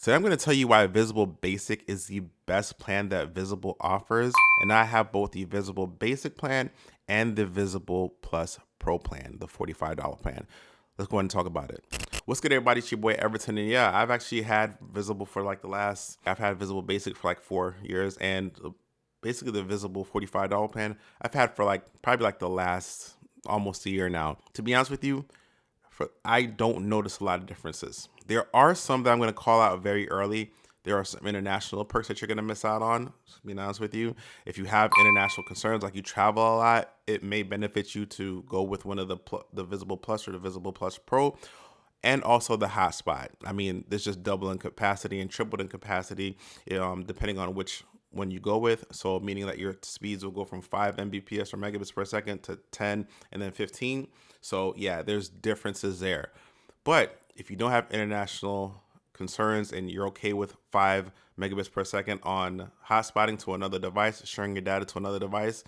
So I'm going to tell you why Visible Basic is the best plan that Visible offers. And I have both the Visible Basic plan and the Visible Plus Pro plan, the $45 plan. Let's go ahead and talk about it. What's good, everybody? It's your boy Everton. And yeah, I've actually had Visible for like I've had Visible Basic for like 4 years. And basically the Visible $45 plan I've had for probably like the last almost a year now. To be honest with you, I don't notice a lot of differences. There are some that I'm going to call out very early. There are some international perks that you're going to miss out on. To be honest with you, if you have international concerns, like you travel a lot, it may benefit you to go with one of the Visible Plus or the Visible Plus Pro, and also the hotspot. I mean, there's just double in capacity and triple in capacity, depending on which one you go with. So meaning that your speeds will go from 5 Mbps or megabits per second to 10 and then 15. So yeah, there's differences there. But if you don't have international concerns and you're okay with 5 megabits per second on hotspotting to another device, sharing your data to another device,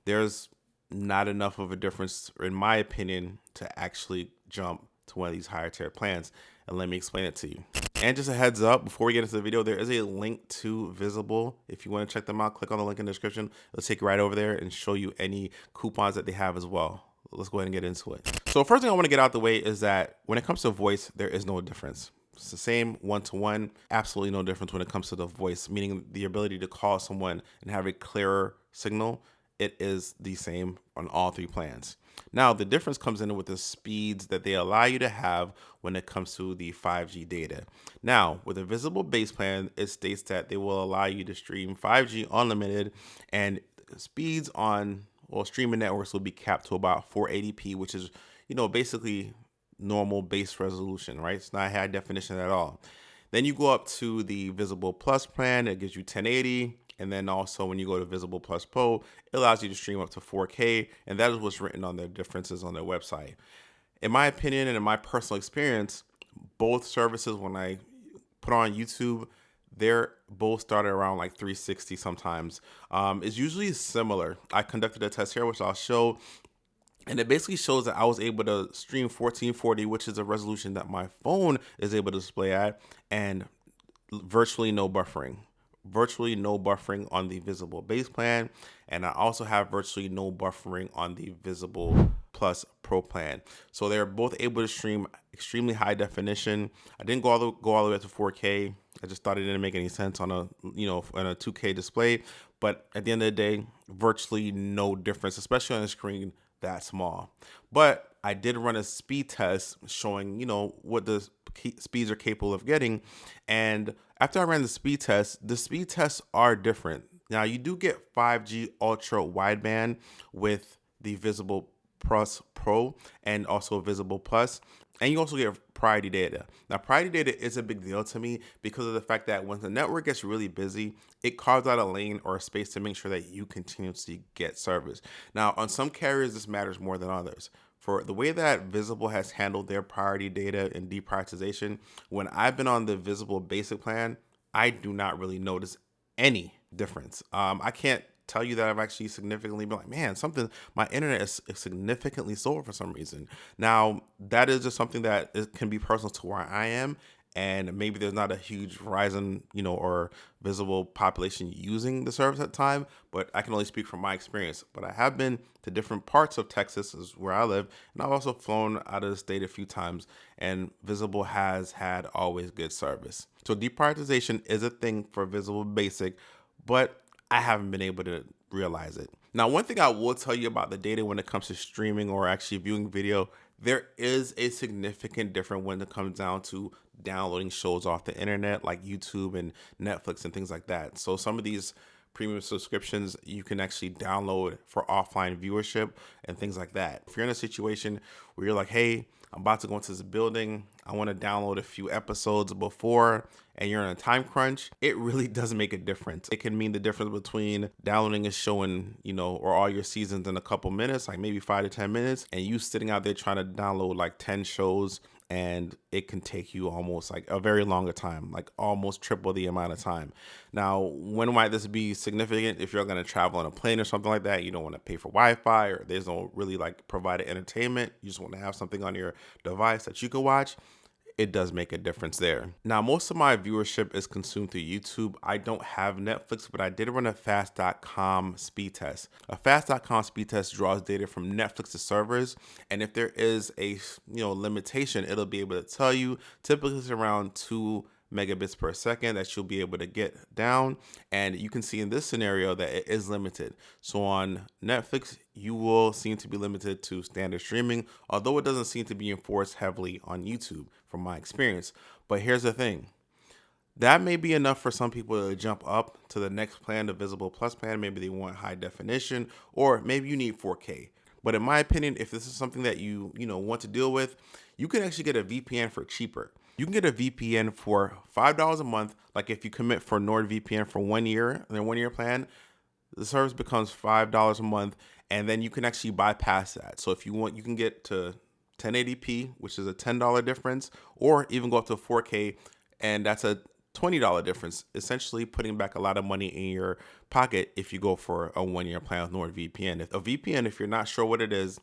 there's not enough of a difference, in my opinion, to actually jump to one of these higher tier plans. And let me explain it to you. And just a heads up, before we get into the video, there is a link to Visible. If you want to check them out, click on the link in the description. It'll take you right over there and show you any coupons that they have as well. Let's go ahead and get into it. So first thing I want to get out the way is that when it comes to voice, there is no difference. It's the same one-to-one, absolutely no difference when it comes to the voice, meaning the ability to call someone and have a clearer signal. It is the same on all three plans. Now, the difference comes in with the speeds that they allow you to have when it comes to the 5G data. Now, with a Visible Base plan, it states that they will allow you to stream 5G unlimited, and speeds on streaming networks will be capped to about 480p, which is, basically normal base resolution, right? It's not high definition at all. Then you go up to the Visible Plus plan, it gives you 1080. And then also when you go to Visible Plus Pro, it allows you to stream up to 4K. And that is what's written on their differences on their website. In my opinion and in my personal experience, both services, when I put on YouTube, they're both started around like 360 sometimes. It's usually similar. I conducted a test here, which I'll show. And it basically shows that I was able to stream 1440, which is a resolution that my phone is able to display at, and virtually no buffering. Virtually no buffering on the Visible Base plan, and I also have virtually no buffering on the Visible Plus Pro plan. So they're both able to stream extremely high definition. I didn't go all the way up to 4K. I just thought it didn't make any sense on a on a 2K display. But at the end of the day, virtually no difference, especially on a screen that small. But I did run a speed test showing, what the speeds are capable of getting. And after I ran the speed tests are different. Now, you do get 5G ultra wideband with the Visible Plus Pro and also Visible Plus. And you also get priority data. Now, priority data is a big deal to me because of the fact that when the network gets really busy, it carves out a lane or a space to make sure that you continuously get service. Now, on some carriers, this matters more than others. For the way that Visible has handled their priority data and deprioritization, when I've been on the Visible Basic plan, I do not really notice any difference. I can't tell you that I've actually significantly been like, man, my internet is significantly slower for some reason. Now, that is just something that can be personal to where I am. And maybe there's not a huge Verizon, or Visible population using the service at the time, but I can only speak from my experience. But I have been to different parts of Texas, is where I live, and I've also flown out of the state a few times, and Visible has had always good service. So deprioritization is a thing for Visible Basic, but I haven't been able to realize it. Now, one thing I will tell you about the data when it comes to streaming or actually viewing video, there is a significant difference when it comes down to downloading shows off the internet like YouTube and Netflix and things like that. So some of these premium subscriptions you can actually download for offline viewership and things like that. If you're in a situation where you're like, hey, I'm about to go into this building, I want to download a few episodes before, and you're in a time crunch, it really does make a difference. It can mean the difference between downloading a show in, or all your seasons in a couple minutes, like maybe 5 to 10 minutes, and you sitting out there trying to download like 10 shows, and it can take you almost like a very longer time, like almost triple the amount of time. Now, when might this be significant? If you're going to travel on a plane or something like that, you don't want to pay for Wi-Fi, or there's no really like provided entertainment. You just want to have something on your device that you can watch. it does make a difference there. Now, most of my viewership is consumed through YouTube. I don't have Netflix, but I did run a fast.com speed test. A fast.com speed test draws data from Netflix's servers, and if there is a limitation, it'll be able to tell you. Typically, it's around 2 megabits per second that you'll be able to get down. And you can see in this scenario that it is limited. So on Netflix, you will seem to be limited to standard streaming, although it doesn't seem to be enforced heavily on YouTube from my experience. But here's the thing. That may be enough for some people to jump up to the next plan, the Visible Plus plan. Maybe they want high definition, or maybe you need 4K. But in my opinion, if this is something that you want to deal with, you can actually get a VPN for cheaper. You can get a VPN for $5 a month. Like if you commit for NordVPN for 1 year, and their 1 year plan, the service becomes $5 a month, and then you can actually bypass that. So if you want, you can get to 1080p, which is a $10 difference, or even go up to 4K, and that's a $20 difference, essentially putting back a lot of money in your pocket if you go for a 1 year plan with NordVPN. If a VPN, if you're not sure what it is,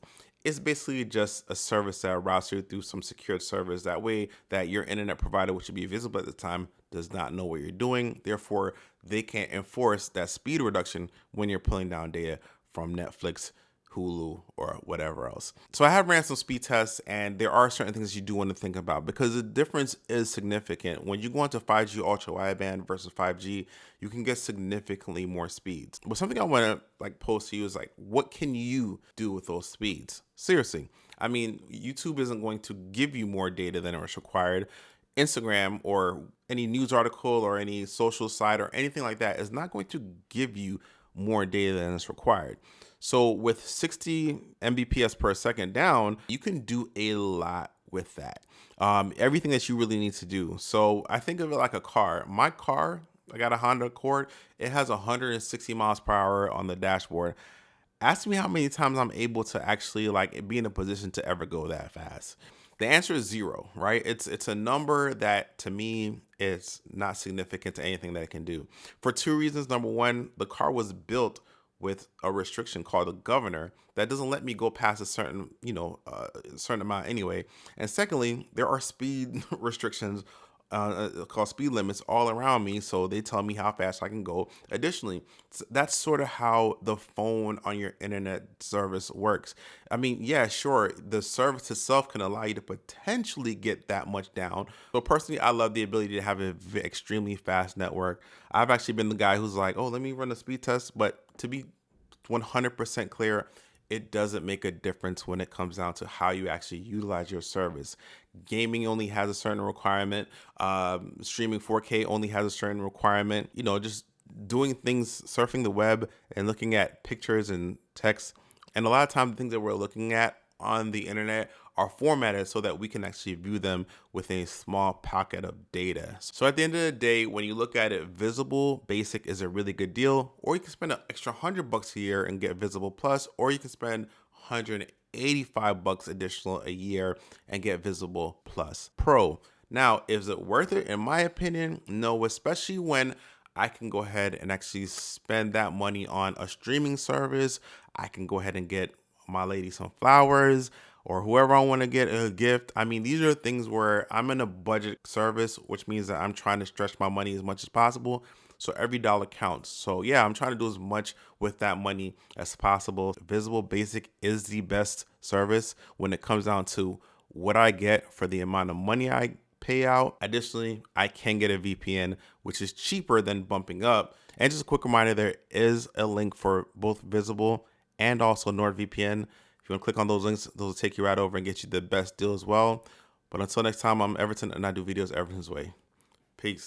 it's basically just a service that routes you through some secured servers. That way that your internet provider, which should be visible at the time, does not know what you're doing. Therefore, they can't enforce that speed reduction when you're pulling down data from Netflix, Hulu, or whatever else. So I have ran some speed tests, and there are certain things you do want to think about because the difference is significant. When you go into 5G ultra wideband versus 5G, you can get significantly more speeds. But something I want to pose to you is what can you do with those speeds? Seriously. I mean, YouTube isn't going to give you more data than is required. Instagram or any news article or any social site or anything like that is not going to give you more data than is required. So with 60 Mbps per second down, you can do a lot with that. Everything that you really need to do. So I think of it like a car. My car, I got a Honda Accord. It has 160 miles per hour on the dashboard. Ask me how many times I'm able to actually be in a position to ever go that fast. The answer is 0, right? It's a number that to me is not significant to anything that it can do. For 2 reasons. Number one, the car was built with a restriction called a governor that doesn't let me go past a certain, certain amount anyway. And secondly, there are speed restrictions called speed limits all around me, so they tell me how fast I can go. Additionally, that's sort of how the phone on your internet service works. I mean, yeah, sure, the service itself can allow you to potentially get that much down. So personally, I love the ability to have an extremely fast network. I've actually been the guy who's like, oh, let me run a speed test, but to be 100% clear, it doesn't make a difference when it comes down to how you actually utilize your service. Gaming only has a certain requirement. Streaming 4K only has a certain requirement. Just doing things, surfing the web and looking at pictures and text. And a lot of times the things that we're looking at on the internet are formatted so that we can actually view them within a small pocket of data. So at the end of the day, when you look at it, Visible Basic is a really good deal, or you can spend an extra $100 a year and get Visible Plus, or you can spend $185 additional a year and get Visible Plus Pro. Now, is it worth it? In my opinion, no, especially when I can go ahead and actually spend that money on a streaming service. I can go ahead and get my lady some flowers, or whoever I want to get a gift. I mean, these are things where I'm in a budget service, which means that I'm trying to stretch my money as much as possible. So every dollar counts. So yeah, I'm trying to do as much with that money as possible. Visible Basic is the best service when it comes down to what I get for the amount of money I pay out. Additionally, I can get a VPN, which is cheaper than bumping up. And just a quick reminder, there is a link for both Visible and also NordVPN. If you want to click on those links, those will take you right over and get you the best deal as well. But until next time, I'm Everton, and I do videos Everton's way. Peace.